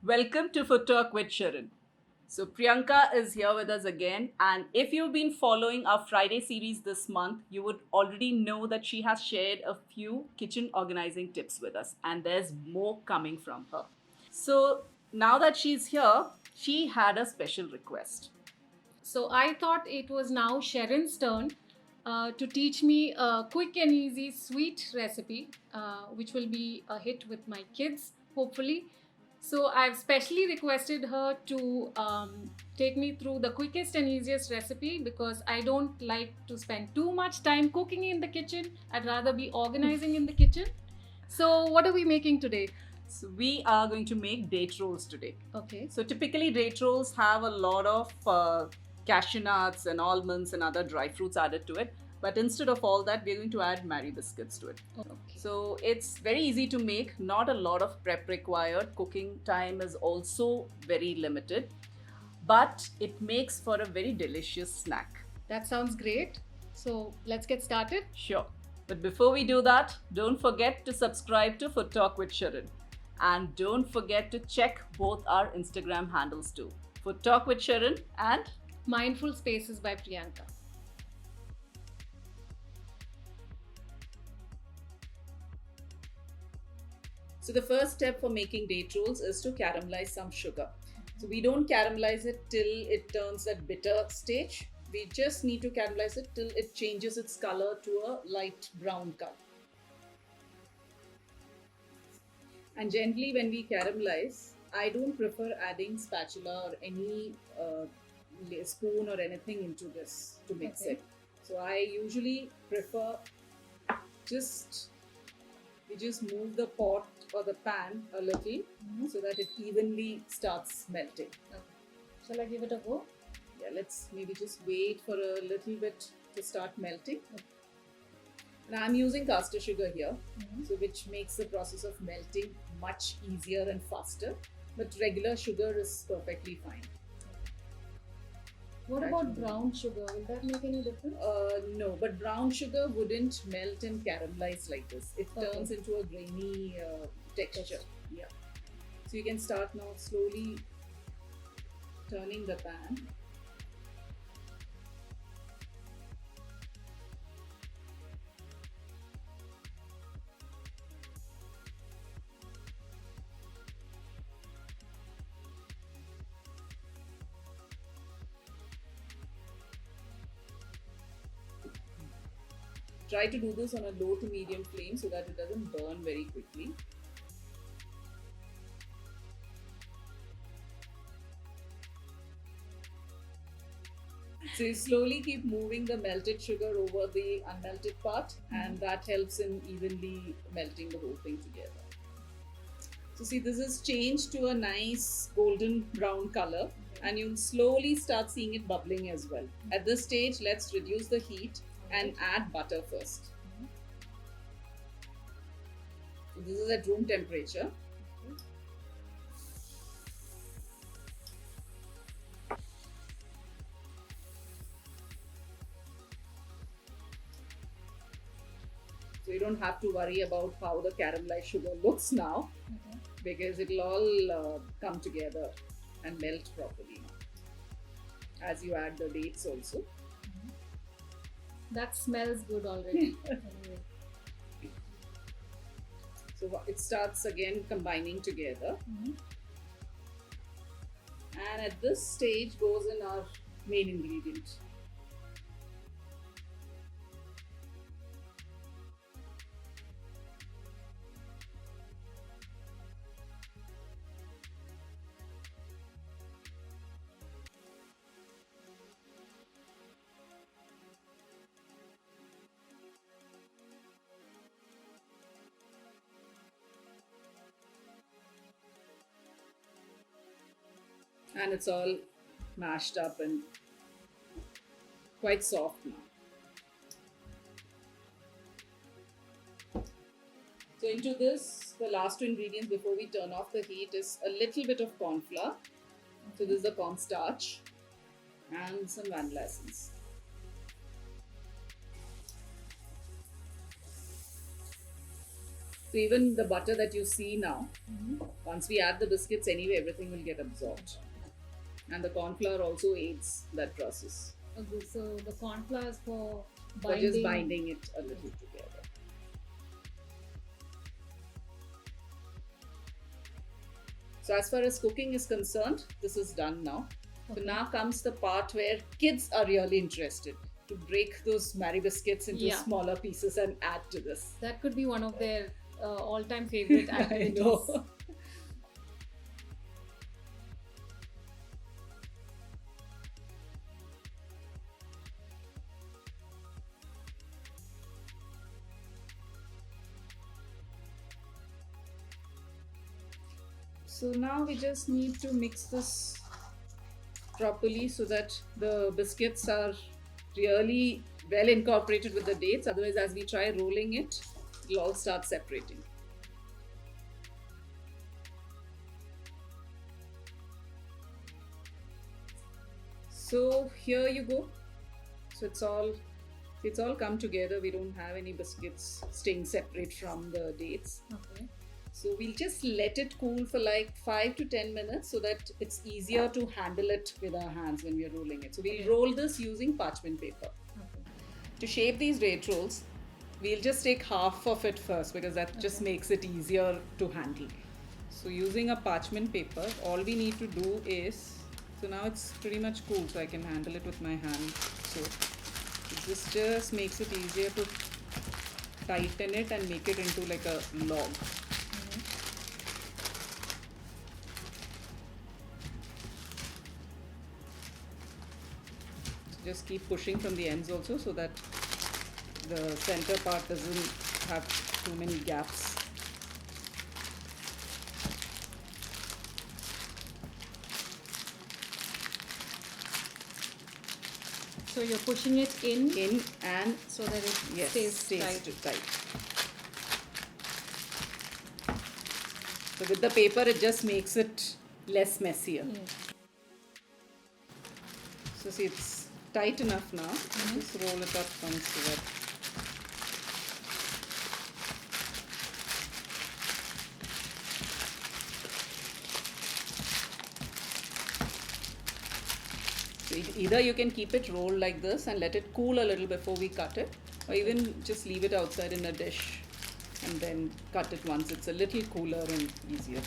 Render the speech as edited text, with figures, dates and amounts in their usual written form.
Welcome to Food Talk with Sharon. So, Priyanka is here with us again. And if you've been following our Friday series this month, you would already know that she has shared a few kitchen organizing tips with us. And there's more coming from her. So, now that she's here, she had a special request. So I thought it was now Sharon's turn to teach me a quick and easy sweet recipe, which will be a hit with my kids, hopefully. So I've specially requested her to take me through the quickest and easiest recipe because I don't like to spend too much time cooking in the kitchen. I'd rather be organizing in the kitchen. So, what are we making today? So, we are going to make date rolls today. Okay. So, typically, date rolls have a lot of cashew nuts and almonds and other dry fruits added to it. But instead of all that, we're going to add Marie biscuits to it. Okay. So, it's very easy to make, not a lot of prep required. Cooking time is also very limited, but it makes for a very delicious snack. That sounds great. So, let's get started. Sure. But before we do that, don't forget to subscribe to Food Talk with Sharon. And don't forget to check both our Instagram handles too. Food Talk with Sharon and Mindful Spaces by Priyanka. So the first step for making date rolls is to caramelize some sugar. So we don't caramelize it till it turns that bitter stage. We just need to caramelize it till it changes its color to a light brown color. And generally, when we caramelize, I don't prefer adding spatula or any spoon or anything into this to mix it. So I usually prefer just we just move the pot or the pan a little so that it evenly starts melting. Shall I give it a go? Yeah, let's maybe just wait for a little bit to start melting. And I'm using caster sugar here, so which makes the process of melting much easier and faster. But regular sugar is perfectly fine. What about brown sugar? Will that make any difference? No, but brown sugar wouldn't melt and caramelize like this. It turns into a grainy texture. Yeah. So you can start now slowly turning the pan. Try to do this on a low to medium flame so that it doesn't burn very quickly. So you slowly keep moving the melted sugar over the unmelted part, and that helps in evenly melting the whole thing together. So see, this is changed to a nice golden brown color, and you'll slowly start seeing it bubbling as well. At this stage, let's reduce the heat and add butter first. So this is at room temperature. So you don't have to worry about how the caramelized sugar looks now, because it'll all come together and melt properly now, as you add the dates also. That smells good already. So it starts again combining together. And at this stage goes in our main ingredient. And it's all mashed up and quite soft now. So into this, the last two ingredients before we turn off the heat is a little bit of corn flour. So this is the cornstarch and some vanilla essence. So even the butter that you see now, once we add the biscuits anyway, everything will get absorbed. And the corn flour also aids that process. Okay, so the corn flour is for For just binding it a little together. So as far as cooking is concerned, this is done now. So now comes the part where kids are really interested to break those Marie biscuits into smaller pieces and add to this. That could be one of their all-time favorite activities. I know. So now we just need to mix this properly so that the biscuits are really well incorporated with the dates. Otherwise, as we try rolling it, it'll all start separating. So here you go. So it's all come together. We don't have any biscuits staying separate from the dates. Okay. So we'll just let it cool for like 5 to 10 minutes so that it's easier to handle it with our hands when we're rolling it. So we'll roll this using parchment paper. Okay. To shape these date rolls, we'll just take half of it first because that just makes it easier to handle. So using a parchment paper, all we need to do is, so now it's pretty much cool so I can handle it with my hand. So this just makes it easier to tighten it and make it into like a log. Just keep pushing from the ends also so that the center part doesn't have too many gaps. So you're pushing it in and so that it stays tight. So with the paper it just makes it less messier. So see, it's tight enough now. Just roll it up once so that either you can keep it rolled like this and let it cool a little before we cut it, or even just leave it outside in a dish and then cut it once it's a little cooler and easier.